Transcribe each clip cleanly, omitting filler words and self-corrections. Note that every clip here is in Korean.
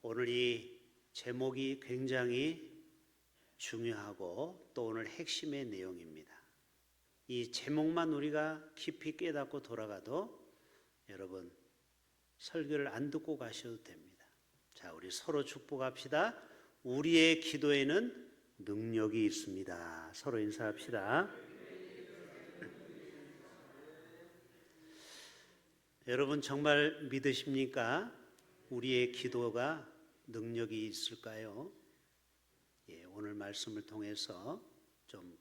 오늘 이 제목이 굉장히 중요하고 또 오늘 핵심의 내용입니다. 이 제목만 우리가 깊이 깨닫고 돌아가도 여러분 설교를 안 듣고 가셔도 됩니다. 자, 우리 서로 축복합시다. 우리의 기도에는 능력이 있습니다. 서로 인사합시다. 여러분 정말 믿으십니까? 우리의 기도가 능력이 있을까요? 오늘 말씀을 통해서 좀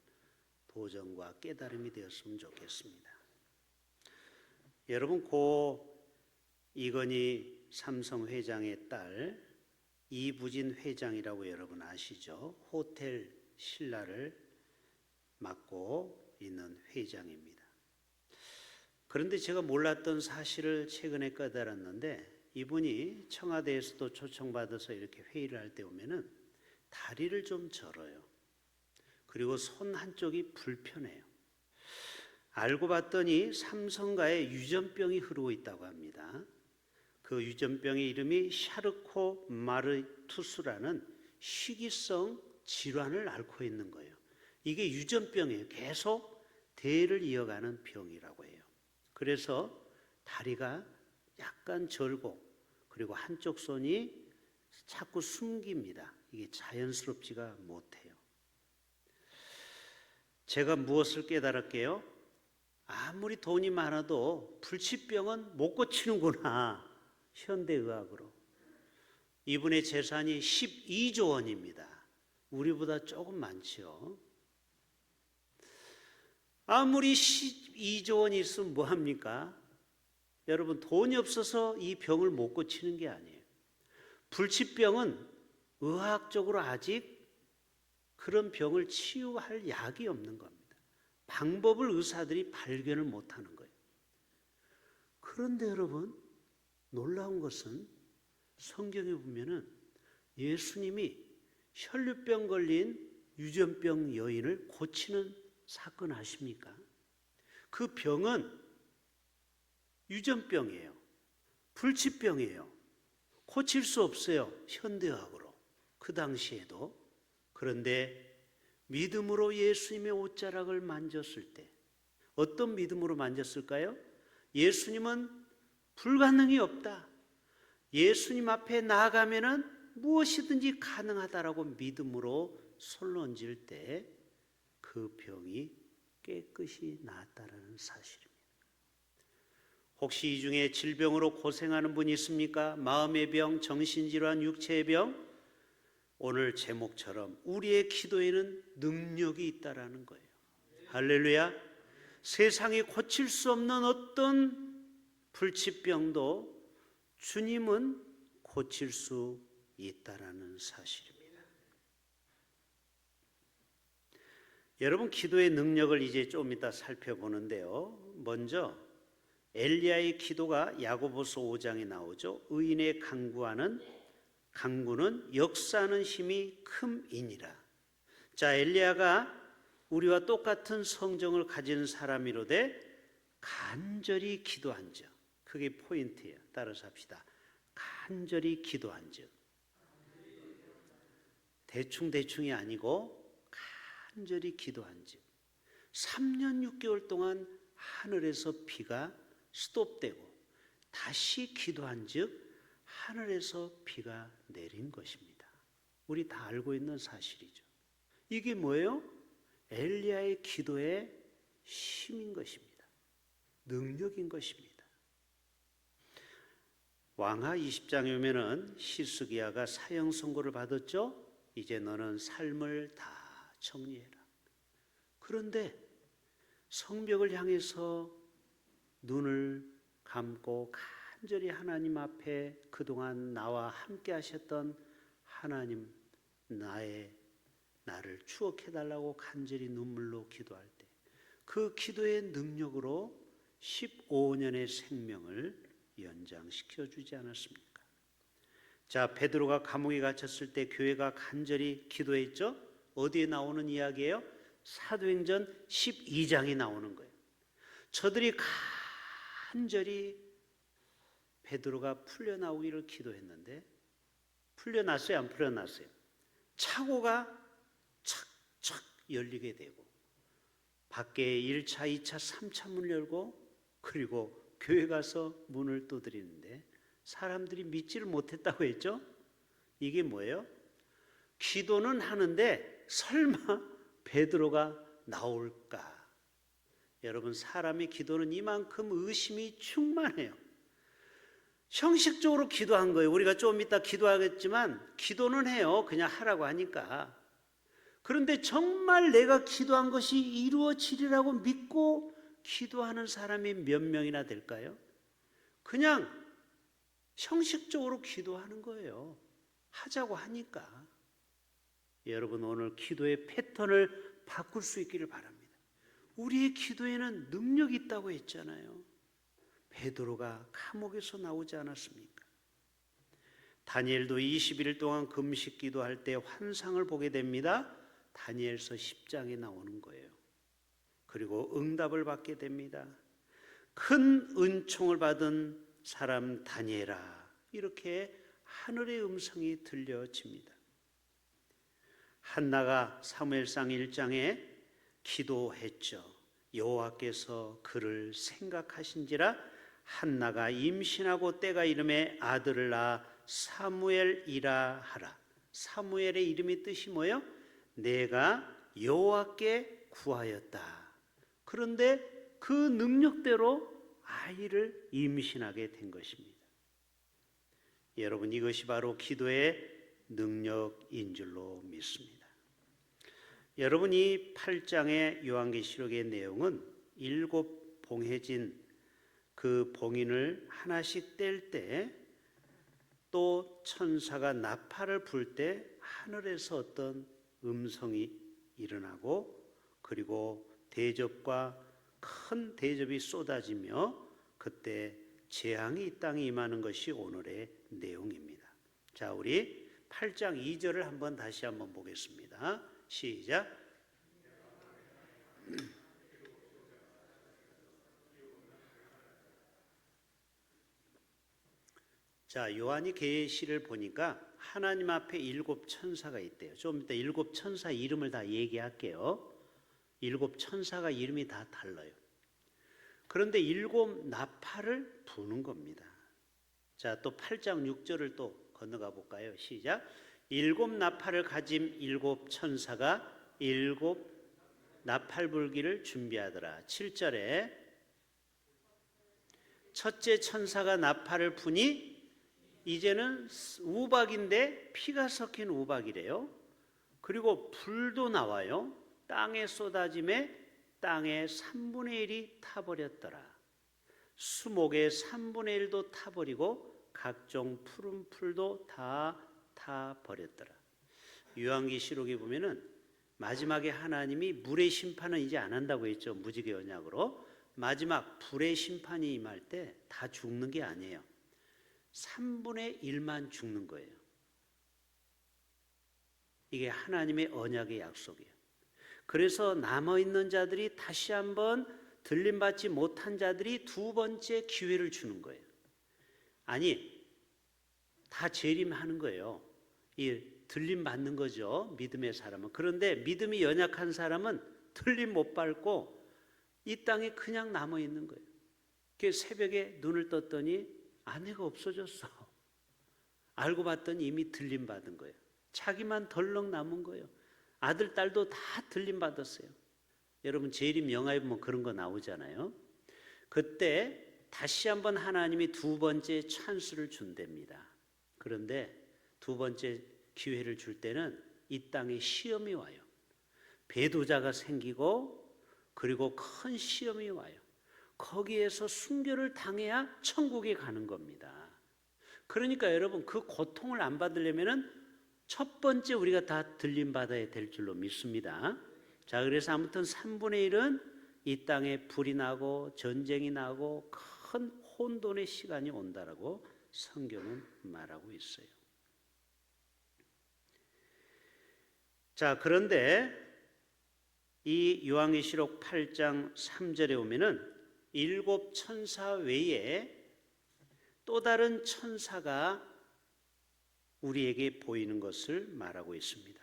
도전과 깨달음이 되었으면 좋겠습니다. 여러분 고 이건희 삼성 회장의 딸 이부진 회장이라고 여러분 아시죠? 호텔 신라를 맡고 있는 회장입니다. 그런데 제가 몰랐던 사실을 최근에 깨달았는데 이분이 청와대에서도 초청받아서 이렇게 회의를 할 때 오면은 다리를 좀 절어요. 그리고 손 한쪽이 불편해요. 알고 봤더니 삼성가에 유전병이 흐르고 있다고 합니다. 그 유전병의 이름이 샤르코 마르투스라는 희귀성 질환을 앓고 있는 거예요. 이게 유전병이에요. 계속 대를 이어가는 병이라고 해요. 그래서 다리가 약간 절고 그리고 한쪽 손이 자꾸 숨깁니다. 이게 자연스럽지가 못해요. 제가 무엇을 깨달았게요? 아무리 돈이 많아도 불치병은 못 고치는구나. 현대의학으로. 이분의 재산이 12조 원입니다. 우리보다 조금 많죠. 아무리 12조 원이 있으면 뭐합니까? 여러분 돈이 없어서 이 병을 못 고치는 게 아니에요. 불치병은 의학적으로 아직 그런 병을 치유할 약이 없는 겁니다. 방법을 의사들이 발견을 못하는 거예요. 그런데 여러분 놀라운 것은 성경에 보면은 예수님이 혈류병 걸린 유전병 여인을 고치는 사건 아십니까? 그 병은 유전병이에요. 불치병이에요. 고칠 수 없어요. 현대의학으로. 그 당시에도. 그런데 믿음으로 예수님의 옷자락을 만졌을 때 어떤 믿음으로 만졌을까요? 예수님은 불가능이 없다. 예수님 앞에 나아가면은 무엇이든지 가능하다라고 믿음으로 손을 얹을 때 그 병이 깨끗이 나았다라는 사실입니다. 혹시 이 중에 질병으로 고생하는 분이 있습니까? 마음의 병, 정신질환, 육체의 병? 오늘 제목처럼 우리의 기도에는 능력이 있다라는 거예요. 할렐루야. 세상이 고칠 수 없는 어떤 불치병도 주님은 고칠 수 있다라는 사실입니다. 여러분 기도의 능력을 이제 좀 이따 살펴보는데요. 먼저 엘리야의 기도가 야고보서 5장에 나오죠. 의인의 강구는 역사하는 힘이 큼이니라. 자, 엘리야가 우리와 똑같은 성정을 가진 사람이로되 간절히 기도한즉, 그게 포인트예요. 따라서 합시다. 간절히 기도한즉. 대충이 아니고 간절히 기도한즉 3년 6개월 동안 하늘에서 비가 스톱되고 다시 기도한즉 하늘에서 비가 내린 것입니다. 우리 다 알고 있는 사실이죠. 이게 뭐예요? 엘리야의 기도의 힘인 것입니다. 능력인 것입니다. 왕하 20장에 오면은 히스기야가 사형 선고를 받았죠. 이제 너는 삶을 다 정리해라. 그런데 성벽을 향해서 눈을 감고 간절히 하나님 앞에 그동안 나와 함께 하셨던 하나님, 나를 추억해달라고 간절히 눈물로 기도할 때 그 기도의 능력으로 15년의 생명을 연장시켜 주지 않았습니까? 자, 베드로가 감옥에 갇혔을 때 교회가 간절히 기도했죠. 어디에 나오는 이야기예요? 사도행전 12장에 나오는 거예요. 저들이 간절히 베드로가 풀려나오기를 기도했는데 풀려났어요, 안 풀려났어요? 차고가 착착 열리게 되고 밖에 1차, 2차, 3차 문 열고 그리고 교회 가서 문을 두드리는데 사람들이 믿지를 못했다고 했죠? 이게 뭐예요? 기도는 하는데 설마 베드로가 나올까? 여러분, 사람의 기도는 이만큼 의심이 충만해요. 형식적으로 기도한 거예요. 우리가 좀 이따 기도하겠지만 기도는 해요. 그냥 하라고 하니까. 그런데 정말 내가 기도한 것이 이루어지리라고 믿고 기도하는 사람이 몇 명이나 될까요? 그냥 형식적으로 기도하는 거예요. 하자고 하니까. 여러분, 오늘 기도의 패턴을 바꿀 수 있기를 바랍니다. 우리의 기도에는 능력이 있다고 했잖아요. 베드로가 감옥에서 나오지 않았습니까? 다니엘도 21일 동안 금식 기도할 때 환상을 보게 됩니다. 다니엘서 10장에 나오는 거예요. 그리고 응답을 받게 됩니다. 큰 은총을 받은 사람 다니엘아, 이렇게 하늘의 음성이 들려집니다. 한나가 사무엘상 1장에 기도했죠. 여호와께서 그를 생각하신지라 한나가 임신하고 때가 이름에 아들을 낳아 사무엘이라 하라. 사무엘의 이름이 뜻이 뭐예요? 내가 여호와께 구하였다. 그런데 그 능력대로 아이를 임신하게 된 것입니다. 여러분, 이것이 바로 기도의 능력인 줄로 믿습니다. 여러분, 이 8장의 요한계시록의 내용은 7 봉해진 그 봉인을 하나씩 뗄 때, 또 천사가 나팔을 불 때 하늘에서 어떤 음성이 일어나고, 그리고 대접과 큰 대접이 쏟아지며 그때 재앙이 이 땅에 임하는 것이 오늘의 내용입니다. 자, 우리 8장 2절을 한번 다시 한번 보겠습니다. 시작. 자, 요한이 계시를 보니까 하나님 앞에 7 천사가 있대요. 좀 이따 7 천사 이름을 다 얘기할게요. 7 천사가 이름이 다 달라요. 그런데 7 나팔을 부는 겁니다. 자, 또 8장 6절을 또 건너가 볼까요? 시작. 7 나팔을 가진 7 천사가 7 나팔 불기를 준비하더라. 7절에 첫째 천사가 나팔을 부니 이제는 우박인데 피가 섞인 우박이래요. 그리고 불도 나와요. 땅에 쏟아짐에 땅의 3분의 1이 타버렸더라. 수목의 3분의 1도 타버리고 각종 푸른 풀도 다 타버렸더라. 요한계시록에 보면은 마지막에 하나님이 물의 심판은 이제 안 한다고 했죠. 무지개 언약으로. 마지막 불의 심판이 임할 때 다 죽는 게 아니에요. 3분의 1만 죽는 거예요. 이게 하나님의 언약의 약속이에요. 그래서 남아있는 자들이 다시 한번 들림받지 못한 자들이 두 번째 기회를 주는 거예요. 아니, 다 재림하는 거예요. 이 들림받는 거죠, 믿음의 사람은. 그런데 믿음이 연약한 사람은 들림 못 받고 이 땅에 그냥 남아있는 거예요. 새벽에 눈을 떴더니 아내가 없어졌어. 알고 봤더니 이미 들림받은 거예요. 자기만 덜렁 남은 거예요. 아들, 딸도 다 들림받았어요. 여러분, 재림 영화에 보면 그런 거 나오잖아요. 그때 다시 한번 하나님이 두 번째 찬스를 준답니다. 그런데 두 번째 기회를 줄 때는 이 땅에 시험이 와요. 배도자가 생기고 그리고 큰 시험이 와요. 거기에서 순교를 당해야 천국에 가는 겁니다. 그러니까 여러분, 그 고통을 안 받으려면은 첫 번째 우리가 다 들림받아야 될 줄로 믿습니다. 자, 그래서 아무튼 3분의 1은 이 땅에 불이 나고 전쟁이 나고 큰 혼돈의 시간이 온다라고 성경은 말하고 있어요. 자, 그런데 이 요한계시록 8장 3절에 오면은 7 천사 외에 또 다른 천사가 우리에게 보이는 것을 말하고 있습니다.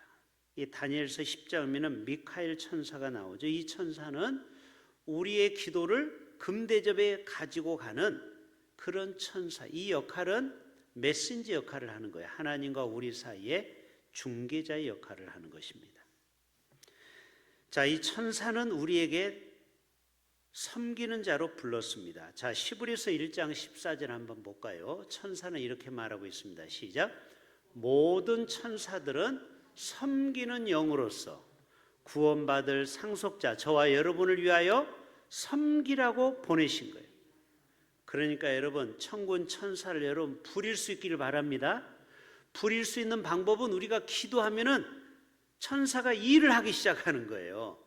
이 다니엘서 10장 보면은 미카엘 천사가 나오죠. 이 천사는 우리의 기도를 금대접에 가지고 가는 그런 천사. 이 역할은 메신저 역할을 하는 거예요. 하나님과 우리 사이에 중개자의 역할을 하는 것입니다. 자, 이 천사는 우리에게 섬기는 자로 불렀습니다. 자, 히브리서 1장 14절 한번 볼까요? 천사는 이렇게 말하고 있습니다. 시작. 모든 천사들은 섬기는 영으로서 구원받을 상속자 저와 여러분을 위하여 섬기라고 보내신 거예요. 그러니까 여러분, 천군 천사를 여러분 부릴 수 있기를 바랍니다. 부릴 수 있는 방법은 우리가 기도하면은 천사가 일을 하기 시작하는 거예요.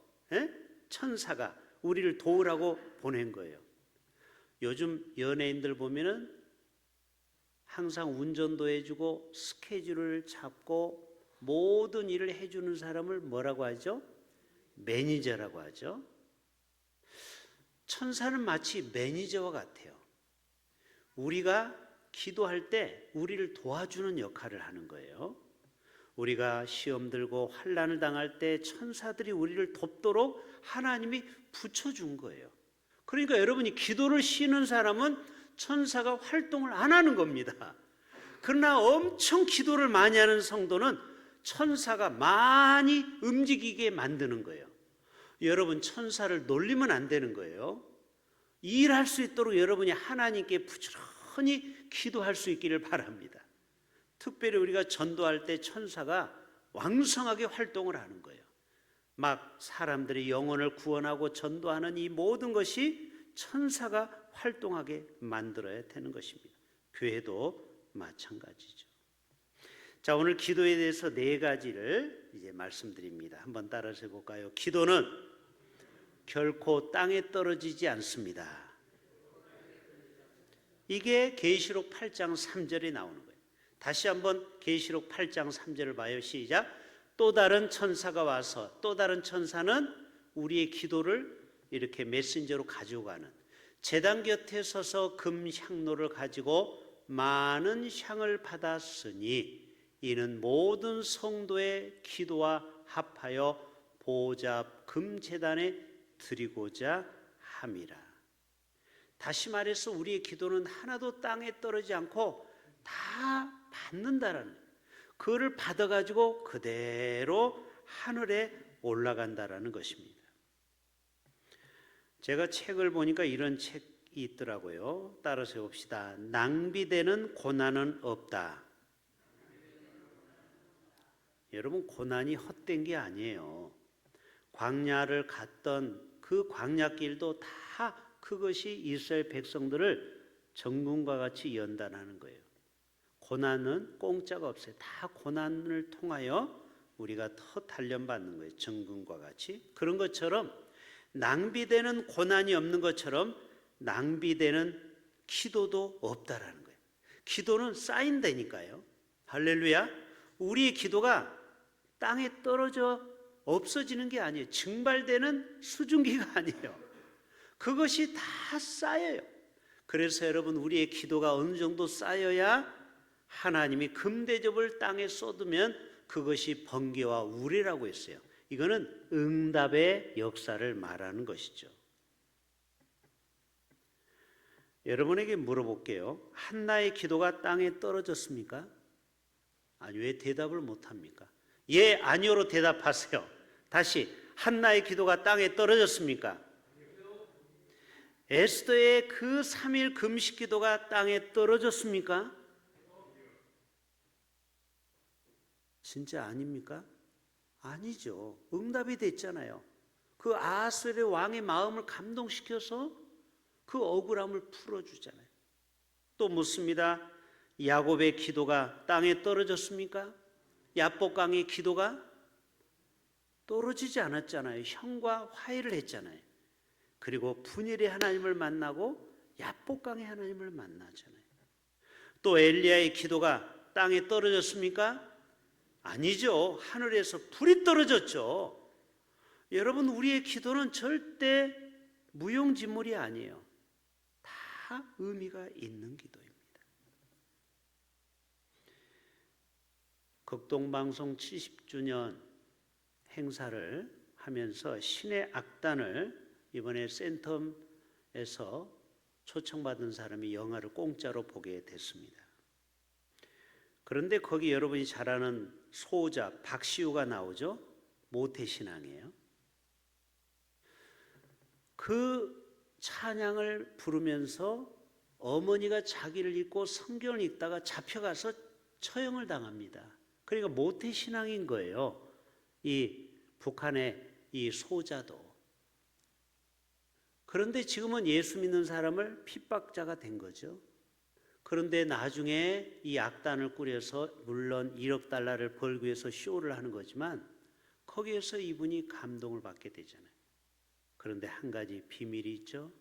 천사가 우리를 도우라고 보낸 거예요. 요즘 연예인들 보면은 항상 운전도 해주고 스케줄을 잡고 모든 일을 해주는 사람을 뭐라고 하죠? 매니저라고 하죠. 천사는 마치 매니저와 같아요. 우리가 기도할 때 우리를 도와주는 역할을 하는 거예요. 우리가 시험 들고 환난을 당할 때 천사들이 우리를 돕도록 하나님이 붙여준 거예요. 그러니까 여러분이 기도를 쉬는 사람은 천사가 활동을 안 하는 겁니다. 그러나 엄청 기도를 많이 하는 성도는 천사가 많이 움직이게 만드는 거예요. 여러분, 천사를 놀리면 안 되는 거예요. 일할 수 있도록 여러분이 하나님께 부지런히 기도할 수 있기를 바랍니다. 특별히 우리가 전도할 때 천사가 왕성하게 활동을 하는 거예요. 막 사람들의 영혼을 구원하고 전도하는 이 모든 것이 천사가 활동하게 만들어야 되는 것입니다. 교회도 마찬가지죠. 자, 오늘 기도에 대해서 4가지를 이제 말씀드립니다. 한번 따라서 해볼까요? 기도는 결코 땅에 떨어지지 않습니다. 이게 계시록 8장 3절에 나오는 거예요. 다시 한번 계시록 8장 3절을 봐요. 시작. 또 다른 천사가 와서, 또 다른 천사는 우리의 기도를 이렇게 메신저로 가지고 가는, 제단 곁에 서서 금 향로를 가지고 많은 향을 받았으니 이는 모든 성도의 기도와 합하여 보좌 금제단에 드리고자 함이라. 다시 말해서 우리의 기도는 하나도 땅에 떨어지지 않고 다 받는다라는 거예요. 그거를 받아가지고 그대로 하늘에 올라간다라는 것입니다. 제가 책을 보니까 이런 책이 있더라고요. 따라서 해봅시다. 낭비되는 고난은 없다. 여러분, 고난이 헛된 게 아니에요. 광야를 갔던 그 광야길도 다 그것이 이스라엘 백성들을 정금과 같이 연단하는 거예요. 고난은 공짜가 없어요. 다 고난을 통하여 우리가 더 단련받는 거예요. 정금과 같이. 그런 것처럼 낭비되는 고난이 없는 것처럼 낭비되는 기도도 없다라는 거예요. 기도는 쌓인다니까요. 할렐루야. 우리의 기도가 땅에 떨어져 없어지는 게 아니에요. 증발되는 수증기가 아니에요. 그것이 다 쌓여요. 그래서 여러분, 우리의 기도가 어느 정도 쌓여야 하나님이 금대접을 땅에 쏟으면 그것이 번개와 우레라고 했어요. 이거는 응답의 역사를 말하는 것이죠. 여러분에게 물어볼게요. 한나의 기도가 땅에 떨어졌습니까? 아니, 왜 대답을 못합니까? 예, 아니요로 대답하세요. 다시, 한나의 기도가 땅에 떨어졌습니까? 에스더의 그 3일 금식 기도가 땅에 떨어졌습니까? 진짜 아닙니까? 아니죠. 응답이 됐잖아요. 그 아하스의 왕의 마음을 감동시켜서 그 억울함을 풀어주잖아요. 또 묻습니다. 야곱의 기도가 땅에 떨어졌습니까? 야복강의 기도가 떨어지지 않았잖아요. 형과 화해를 했잖아요. 그리고 분일의 하나님을 만나고 야복강의 하나님을 만나잖아요. 또 엘리야의 기도가 땅에 떨어졌습니까? 아니죠. 하늘에서 불이 떨어졌죠. 여러분, 우리의 기도는 절대 무용지물이 아니에요. 다 의미가 있는 기도입니다. 극동방송 70주년 행사를 하면서 신의 악단을 이번에 센텀에서 초청받은 사람이 영화를 공짜로 보게 됐습니다. 그런데 거기 여러분이 잘 아는 소자 박시우가 나오죠. 모태신앙이에요. 그 찬양을 부르면서 어머니가 자기를 잊고 성경을 읽다가 잡혀가서 처형을 당합니다. 그러니까 모태신앙인 거예요. 이 북한의 이 소자도. 그런데 지금은 예수 믿는 사람을 핍박자가 된 거죠. 그런데 나중에 이 악단을 꾸려서 물론 1억 달러를 벌기 위해서 쇼를 하는 거지만 거기에서 이분이 감동을 받게 되잖아요. 그런데 한 가지 비밀이 있죠.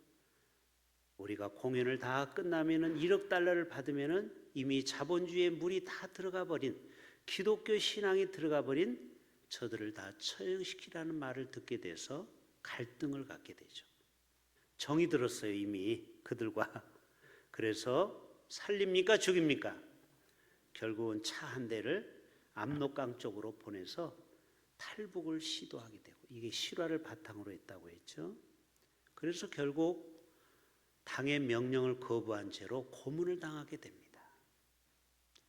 우리가 공연을 다 끝나면은 1억 달러를 받으면은 이미 자본주의의 물이 다 들어가 버린, 기독교 신앙이 들어가 버린 저들을 다 처형시키라는 말을 듣게 돼서 갈등을 갖게 되죠. 정이 들었어요, 이미 그들과. 그래서 살립니까 죽입니까? 결국은 차 한 대를 압록강 쪽으로 보내서 탈북을 시도하게 되고, 이게 실화를 바탕으로 했다고 했죠. 그래서 결국 당의 명령을 거부한 채로 고문을 당하게 됩니다.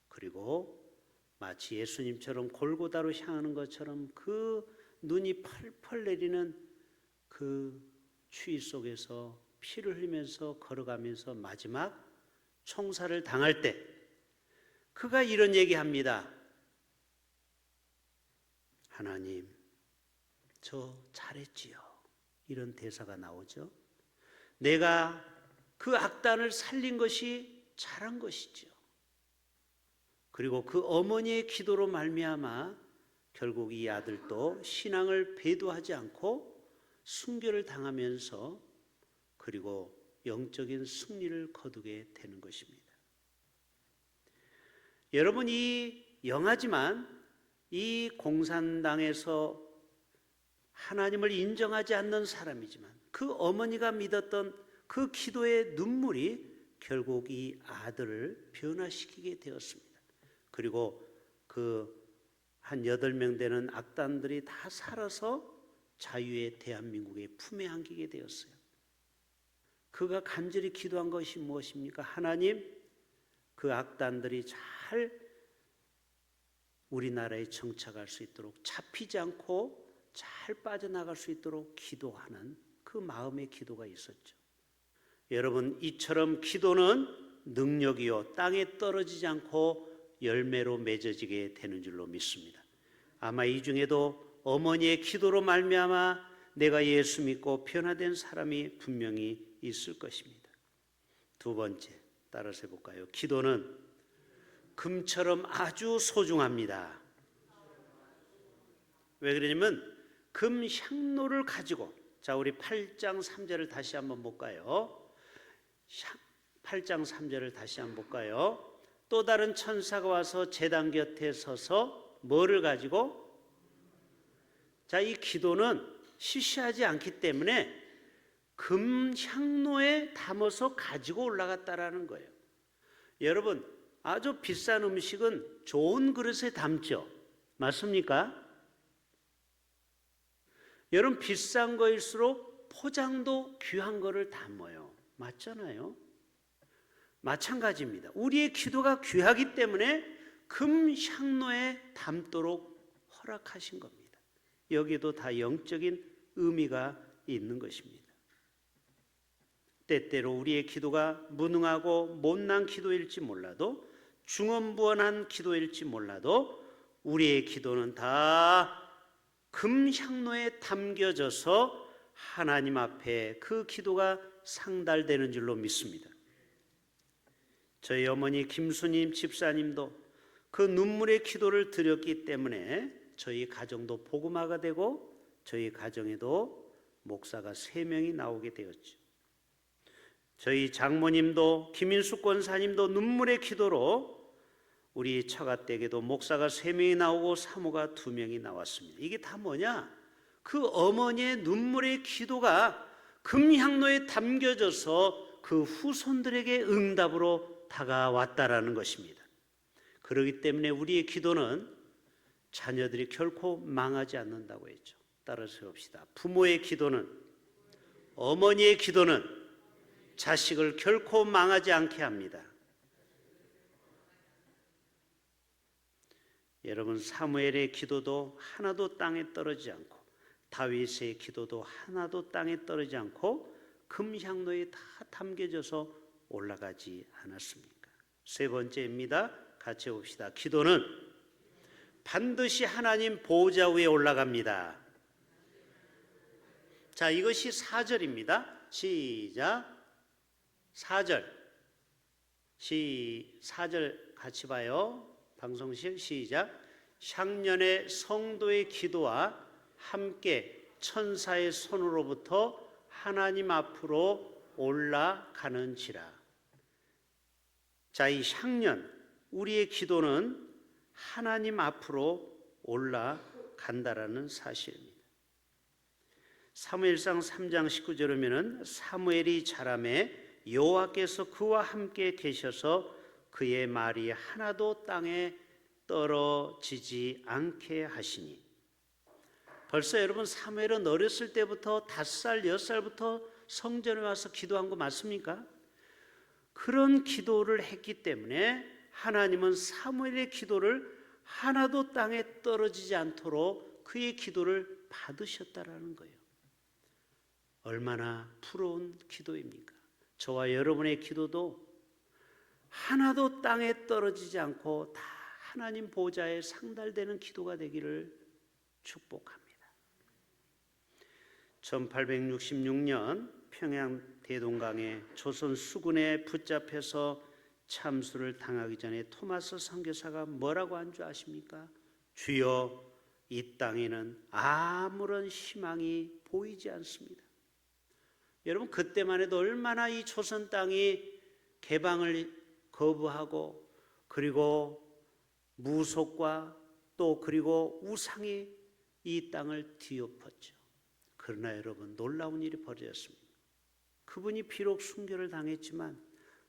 그리고 마치 예수님처럼 골고다로 향하는 것처럼 그 눈이 펄펄 내리는 그 추위 속에서 피를 흘리면서 걸어가면서 마지막 총살을 당할 때 그가 이런 얘기합니다. 하나님, 저 잘했지요. 이런 대사가 나오죠. 내가 그 악단을 살린 것이 잘한 것이죠. 그리고 그 어머니의 기도로 말미암아 결국 이 아들도 신앙을 배도하지 않고 순교를 당하면서 그리고 영적인 승리를 거두게 되는 것입니다. 여러분, 이 영하지만 이 공산당에서 하나님을 인정하지 않는 사람이지만 그 어머니가 믿었던 그 기도의 눈물이 결국 이 아들을 변화시키게 되었습니다. 그리고 그 한 8명 되는 악단들이 다 살아서 자유의 대한민국의 품에 안기게 되었어요. 그가 간절히 기도한 것이 무엇입니까? 하나님, 그 악단들이 잘 우리나라에 정착할 수 있도록, 잡히지 않고 잘 빠져나갈 수 있도록 기도하는 그 마음의 기도가 있었죠. 여러분, 이처럼 기도는 능력이요 땅에 떨어지지 않고 열매로 맺어지게 되는 줄로 믿습니다. 아마 이 중에도 어머니의 기도로 말미암아 내가 예수 믿고 변화된 사람이 분명히 있을 것입니다. 두 번째, 따라서 해볼까요? 기도는 금처럼 아주 소중합니다. 왜 그러냐면 금 향로를 가지고, 자, 우리 8장 3절을 다시 한번 볼까요? 8장 3절을 다시 한번 볼까요? 또 다른 천사가 와서 제단 곁에 서서 뭐를 가지고? 자, 이 기도는 시시하지 않기 때문에 금 향로에 담아서 가지고 올라갔다라는 거예요. 여러분, 아주 비싼 음식은 좋은 그릇에 담죠. 맞습니까? 여러분, 비싼 거일수록 포장도 귀한 거를 담아요. 맞잖아요? 마찬가지입니다. 우리의 기도가 귀하기 때문에 금 향로에 담도록 허락하신 겁니다. 여기도 다 영적인 의미가 있는 것입니다. 때때로 우리의 기도가 무능하고 못난 기도일지 몰라도, 중언부언한 기도일지 몰라도 우리의 기도는 다 금 향로에 담겨져서 하나님 앞에 그 기도가 상달되는 줄로 믿습니다. 저희 어머니 김수님 집사님도 그 눈물의 기도를 드렸기 때문에 저희 가정도 복음화가 되고 저희 가정에도 목사가 3명이 나오게 되었죠. 저희 장모님도 김인숙 권사님도 눈물의 기도로 우리 처가댁에도 목사가 3명이 나오고 사모가 2명이 나왔습니다. 이게 다 뭐냐? 그 어머니의 눈물의 기도가 금향로에 담겨져서 그 후손들에게 응답으로 다가왔다라는 것입니다. 그렇기 때문에 우리의 기도는 자녀들이 결코 망하지 않는다고 했죠. 따라서 봅시다. 부모의 기도는, 어머니의 기도는 자식을 결코 망하지 않게 합니다. 여러분, 사무엘의 기도도 하나도 땅에 떨어지지 않고, 다윗의 기도도 하나도 땅에 떨어지지 않고 금향로에 다 담겨져서 올라가지 않았습니까? 세 번째입니다. 같이 봅시다. 기도는 반드시 하나님 보호자 위에 올라갑니다. 자, 이것이 4절입니다. 시작. 4절. 4절 같이 봐요. 방송실 시작. 향년의 성도의 기도와 함께 천사의 손으로부터 하나님 앞으로 올라가는지라. 자, 이 향년, 우리의 기도는 하나님 앞으로 올라간다라는 사실입니다. 사무엘상 3장 19절에 보면은 사무엘이 자라매 여호와께서 그와 함께 계셔서 그의 말이 하나도 땅에 떨어지지 않게 하시니. 벌써 여러분, 사무엘은 어렸을 때부터 5살, 6살부터 성전에 와서 기도한 거 맞습니까? 그런 기도를 했기 때문에 하나님은 사무엘의 기도를 하나도 땅에 떨어지지 않도록 그의 기도를 받으셨다라는 거예요. 얼마나 부러운 기도입니까? 저와 여러분의 기도도 하나도 땅에 떨어지지 않고 다 하나님 보좌에 상달되는 기도가 되기를 축복합니다. 1866년 평양 대동강에 조선 수군에 붙잡혀서 참수를 당하기 전에 토마스 선교사가 뭐라고 한 줄 아십니까? 주여, 이 땅에는 아무런 희망이 보이지 않습니다. 여러분, 그때만 해도 얼마나 이 조선 땅이 개방을 거부하고, 그리고 무속과 또 그리고 우상이 이 땅을 뒤엎었죠. 그러나 여러분, 놀라운 일이 벌어졌습니다. 그분이 비록 순교를 당했지만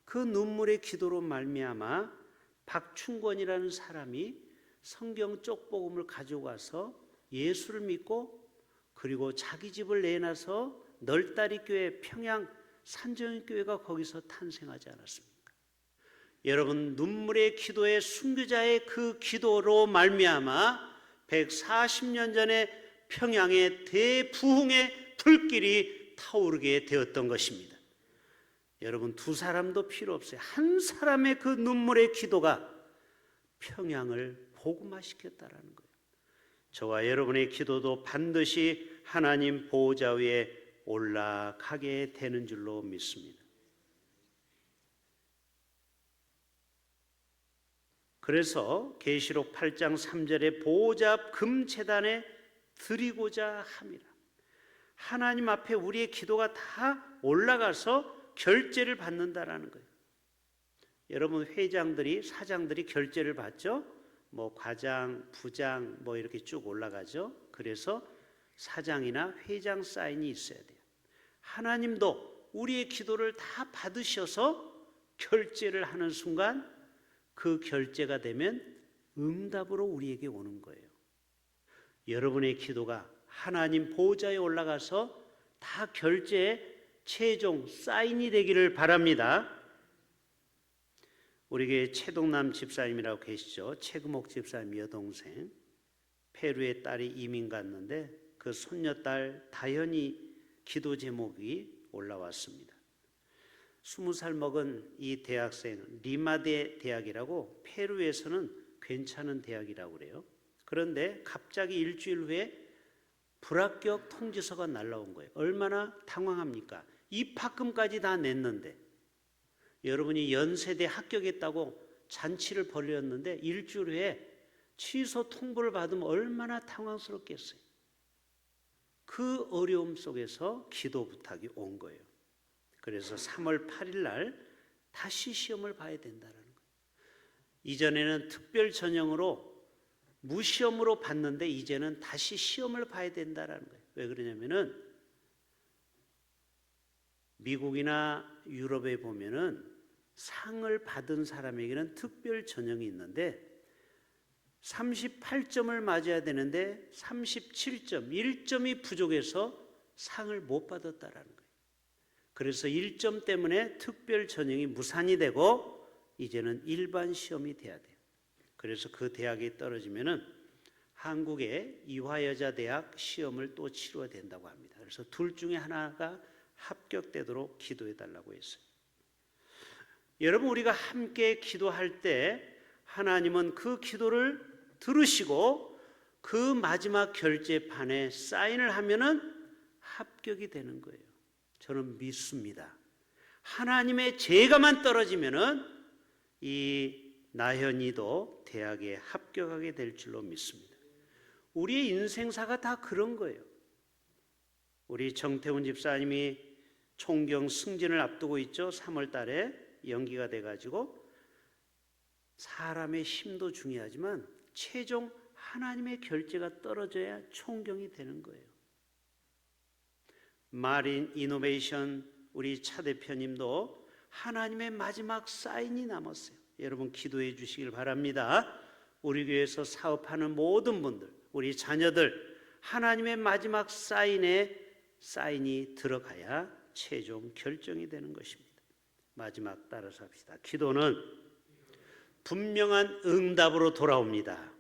그 눈물의 기도로 말미암아 박충권이라는 사람이 성경 쪽복음을 가지고 가서 예수를 믿고, 그리고 자기 집을 내놔서 널다리 교회, 평양 산정인 교회가 거기서 탄생하지 않았습니까? 여러분, 눈물의 기도의 순교자의 그 기도로 말미암아 140년 전에 평양의 대부흥의 불길이 타오르게 되었던 것입니다. 여러분, 두 사람도 필요 없어요. 한 사람의 그 눈물의 기도가 평양을 복음화시켰다라는 거예요. 저와 여러분의 기도도 반드시 하나님 보호자 위에 올라가게 되는 줄로 믿습니다. 그래서 계시록 8장 3절에 보호자 앞 금제단에 드리고자 함이라. 하나님 앞에 우리의 기도가 다 올라가서 결제를 받는다라는 거예요. 여러분, 회장들이, 사장들이 결제를 받죠. 뭐 과장, 부장 뭐 이렇게 쭉 올라가죠. 그래서 사장이나 회장 사인이 있어야 돼요. 하나님도 우리의 기도를 다 받으셔서 결제를 하는 순간 그 결제가 되면 응답으로 우리에게 오는 거예요. 여러분의 기도가 하나님 보호자에 올라가서 다 결제의 최종 사인이 되기를 바랍니다. 우리 교회 최동남 집사님이라고 계시죠. 최금옥 집사님 여동생, 페루에 딸이 이민 갔는데 그 손녀딸 다현이 기도 제목이 올라왔습니다. 20살 먹은 이 대학생, 리마데 대학이라고 페루에서는 괜찮은 대학이라고 그래요. 그런데 갑자기 일주일 후에 불합격 통지서가 날라온 거예요. 얼마나 당황합니까? 입학금까지 다 냈는데, 여러분이 연세대 합격했다고 잔치를 벌였는데 일주일 후에 취소 통보를 받으면 얼마나 당황스럽겠어요. 그 어려움 속에서 기도 부탁이 온 거예요. 그래서 3월 8일 날 다시 시험을 봐야 된다는 거예요. 이전에는 특별 전형으로 무시험으로 봤는데 이제는 다시 시험을 봐야 된다는 거예요. 왜 그러냐면은 미국이나 유럽에 보면은 상을 받은 사람에게는 특별 전형이 있는데 38점을 맞아야 되는데 37점, 1점이 부족해서 상을 못 받았다라는 거예요. 그래서 1점 때문에 특별 전형이 무산이 되고 이제는 일반 시험이 돼야 돼요. 그래서 그 대학에 떨어지면은 한국의 이화여자대학 시험을 또 치러야 된다고 합니다. 그래서 둘 중에 하나가 합격되도록 기도해 달라고 했어요. 여러분, 우리가 함께 기도할 때 하나님은 그 기도를 들으시고 그 마지막 결제판에 사인을 하면은 합격이 되는 거예요. 저는 믿습니다. 하나님의 제가만 떨어지면은 이 나현이도 대학에 합격하게 될 줄로 믿습니다. 우리의 인생사가 다 그런 거예요. 우리 정태훈 집사님이 총경 승진을 앞두고 있죠. 3월 달에 연기가 돼가지고 사람의 힘도 중요하지만 최종 하나님의 결제가 떨어져야 총경이 되는 거예요. 마린 이노베이션 우리 차 대표님도 하나님의 마지막 사인이 남았어요. 여러분 기도해 주시길 바랍니다. 우리 교회에서 사업하는 모든 분들, 우리 자녀들 하나님의 마지막 사인에 사인이 들어가야 최종 결정이 되는 것입니다. 마지막 따라서 합시다. 기도는 분명한 응답으로 돌아옵니다.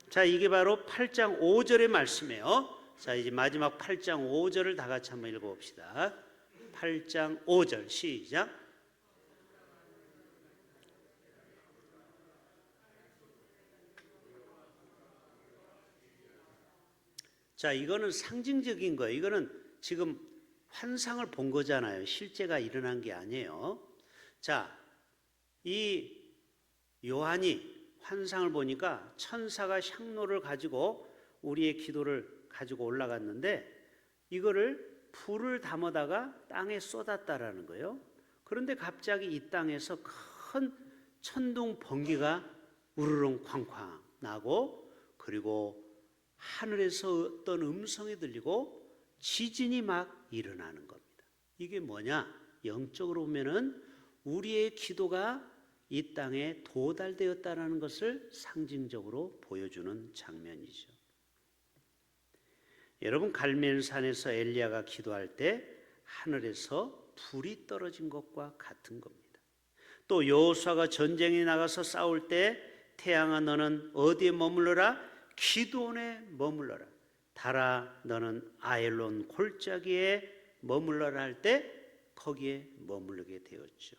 자, 이게 바로 8장 5절의 말씀이에요. 자, 이제 마지막 8장 5절을 다 같이 한번 읽어봅시다. 8장 5절 시작. 자, 이거는 상징적인 거예요. 이거는 지금 환상을 본 거잖아요. 실제가 일어난 게 아니에요. 자, 이 요한이 환상을 보니까 천사가 향로를 가지고 우리의 기도를 가지고 올라갔는데 이거를 불을 담아다가 땅에 쏟았다라는 거예요. 그런데 갑자기 이 땅에서 큰 천둥 번개가 우르릉 쾅쾅 나고 그리고 하늘에서 어떤 음성이 들리고 지진이 막 일어나는 겁니다. 이게 뭐냐? 영적으로 보면은 우리의 기도가 이 땅에 도달되었다는 것을 상징적으로 보여주는 장면이죠. 여러분, 갈멜산에서 엘리야가 기도할 때 하늘에서 불이 떨어진 것과 같은 겁니다. 또 여호수아가 전쟁에 나가서 싸울 때 태양아 너는 어디에 머물러라? 기드온에 머물러라. 달아 너는 아엘론 골짜기에 머물러라 할 때 거기에 머무르게 되었죠.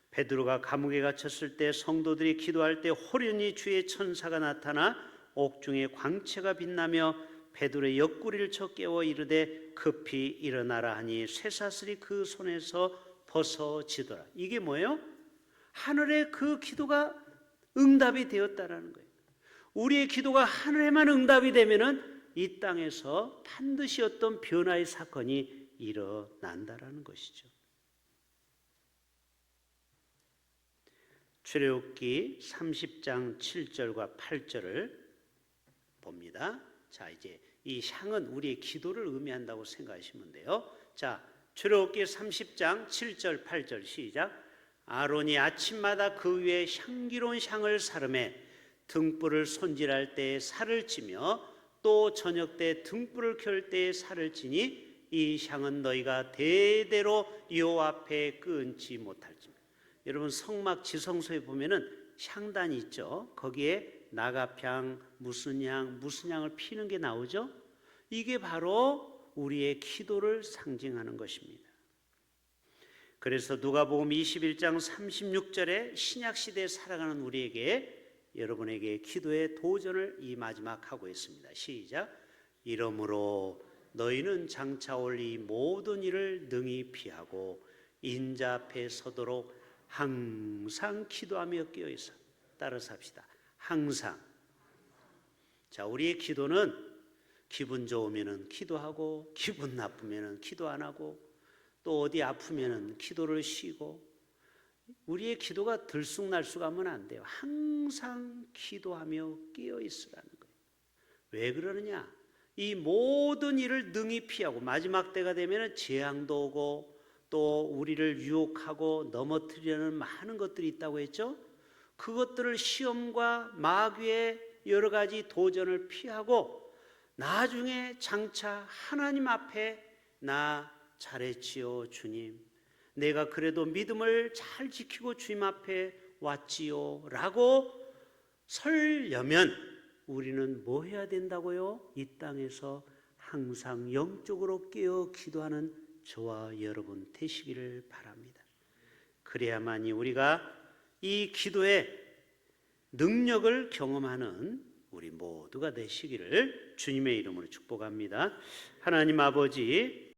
베드로가 감옥에 갇혔을 때 성도들이 기도할 때 호련히 주의 천사가 나타나 옥중에 광채가 빛나며 베드로의 옆구리를 쳐 깨워 이르되 급히 일어나라 하니 쇠사슬이 그 손에서 벗어지더라. 이게 뭐예요? 하늘의 그 기도가 응답이 되었다라는 거예요. 우리의 기도가 하늘에만 응답이 되면은 이 땅에서 반드시 어떤 변화의 사건이 일어난다라는 것이죠. 출애굽기 30장 7절과 8절을 봅니다. 자, 이제 이 향은 우리의 기도를 의미한다고 생각하시면 돼요. 자, 출애굽기 30장 7절 8절 시작. 아론이 아침마다 그 위에 향기로운 향을 사르매 등불을 손질할 때에 살을 찌며 또 저녁 때 등불을 켤 때에 살을 찌니 이 향은 너희가 대대로 여호와 앞에 끊지 못할지며. 여러분 성막 지성소에 보면은 향단이 있죠. 거기에 나갑향, 무슨 향을 피는 게 나오죠. 이게 바로 우리의 기도를 상징하는 것입니다. 그래서 누가복음 21장 36절에 신약시대에 살아가는 우리에게 여러분에게 기도의 도전을 이 마지막 하고 있습니다. 시작. 이러므로 너희는 장차 올 이 모든 일을 능히 피하고 인자 앞에 서도록 항상 기도하며 깨어있어. 따라서 합시다. 항상. 자, 우리의 기도는 기분 좋으면은 기도하고 기분 나쁘면은 기도 안 하고 또 어디 아프면은 기도를 쉬고 우리의 기도가 들쑥날쑥하면 안 돼요. 항상 기도하며 깨어 있으라는 거예요. 왜 그러느냐? 이 모든 일을 능히 피하고 마지막 때가 되면 재앙도 오고 또 우리를 유혹하고 넘어뜨리려는 많은 것들이 있다고 했죠. 그것들을 시험과 마귀의 여러 가지 도전을 피하고 나중에 장차 하나님 앞에 나 잘했지요 주님, 내가 그래도 믿음을 잘 지키고 주님 앞에 왔지요 라고 설려면 우리는 뭐 해야 된다고요? 이 땅에서 항상 영적으로 깨어 기도하는 저와 여러분 되시기를 바랍니다. 그래야만이 우리가 이 기도의 능력을 경험하는 우리 모두가 되시기를 주님의 이름으로 축복합니다. 하나님 아버지,